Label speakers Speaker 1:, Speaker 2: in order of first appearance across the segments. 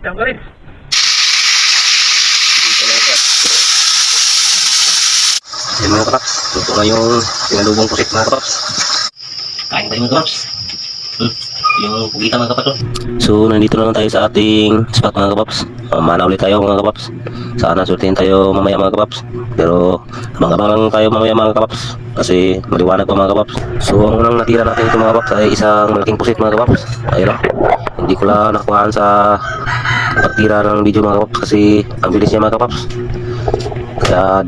Speaker 1: Siyang ka rin.
Speaker 2: Yan mga kapaps, luto na yung sinalubong pusit mga kapaps. Kain tayo mga kapaps. Yung pugita mga kapaps. So nandito na lang tayo sa ating spot mga kapaps. Mana ulit tayo mga kapaps. Sana surtihin tayo mamaya mga kapaps. Pero abang-abang lang tayo mamaya mga kapaps. Kasi maliwanag pa mga kapaps. So ang unang natira natin ito mga kapaps ay isang malaking pusit mga kapaps. Ayun lang. Hindi ko lang nakuhaan sa pagtira ng video mga kapaps kasi ang bilis niya mga kapaps. Kaya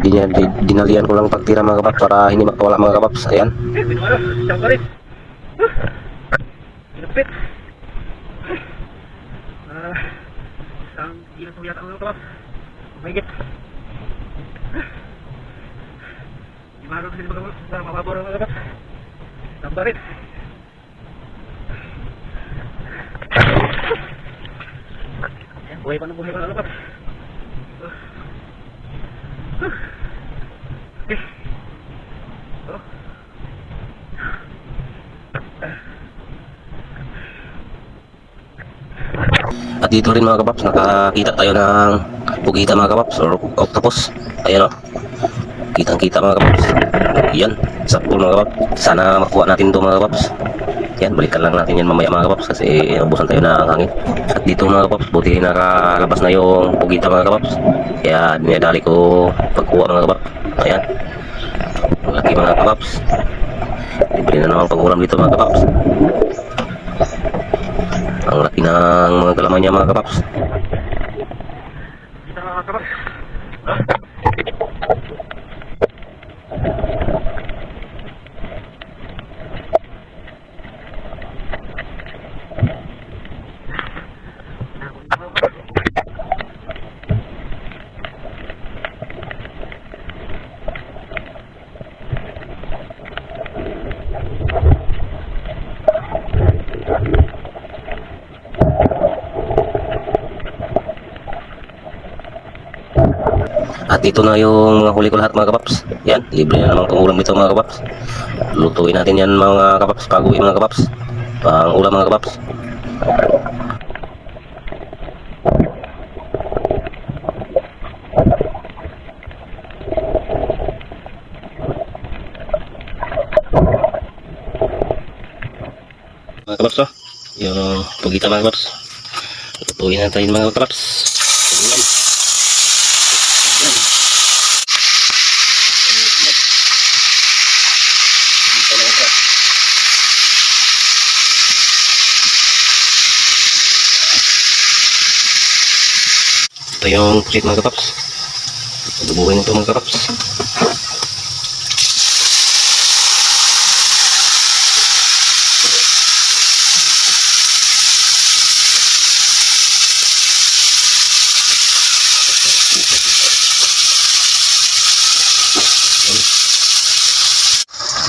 Speaker 2: dinalian ko lang pagtira mga kapaps para hindi makawala mga kapaps. Ayan.
Speaker 1: Siyang ka rin. Pinapit. Isang ilang po yata ang kalap. Mahigit. Di ba natin sila sa mababor ang kalap? Siyang ka rin. Buhay pa ng buhay pa ng kalap. Okay.
Speaker 2: At dito rin mga kapaps, nakakita tayo ng pugita mga kapaps or octopus. Ayan o. Kitang-kita mga kapaps. Yan, sakto mga kapaps. Sana makuha natin ito mga kapaps. Yan, balikan lang natin yan mamaya mga kapaps kasi ubusan tayo ng hangin. At dito mga kapaps, buti nakalabas na yung pugita mga kapaps. Kaya dinadali ko pagkuha mga kapaps. Ayan. Laki mga kapaps. Libre na naman pag-ulam dito mga kapaps. Ang laki ng mga galaman niya mga kapaps.
Speaker 1: Kita mga kapaps.
Speaker 2: At ito na yung mga huli ko lahat mga kapaps. Yan, libre na namang pang-ulam dito mga kapaps. Lutuin natin yan mga kapaps, pag-uwi mga kapaps. Pang-ulam mga kapaps. Mga kapaps oh. Yung pugita mga kapaps. Lutuin natin mga kapaps. Ulam. Ito yung pusit mga kapaps. Dubuhin ito mga kapaps.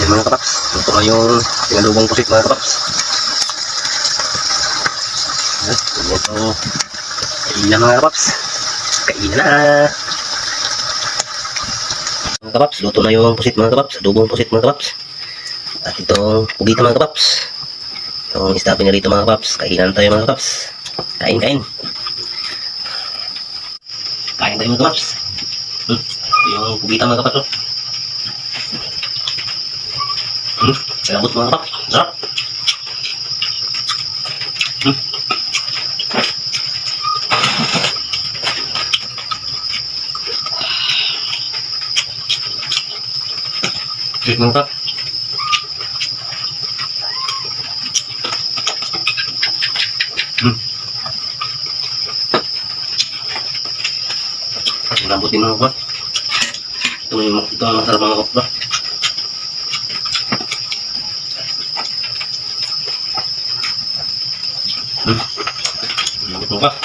Speaker 2: Yan mga kapaps. Ito na yung sinalubong pusit mga kapaps. Ito. Kainan mga kapaps. Kainan na. Mga kapaps, luto na yung pusit mga kapaps. Adobong pusit mga kapaps. At itong pugita mga kapaps. Yung isda pinarito mga kapaps. Kainan tayo mga kapaps. Kain. Kain tayo mga kapaps. Yung pugita mga kapaps. Lambot mga kapaps. Sarap. Sweet mga kapaps. Lambutin mga kapaps. Ito ang masarap mga kapaps. Lambot mga kapaps.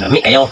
Speaker 2: Lami kayo.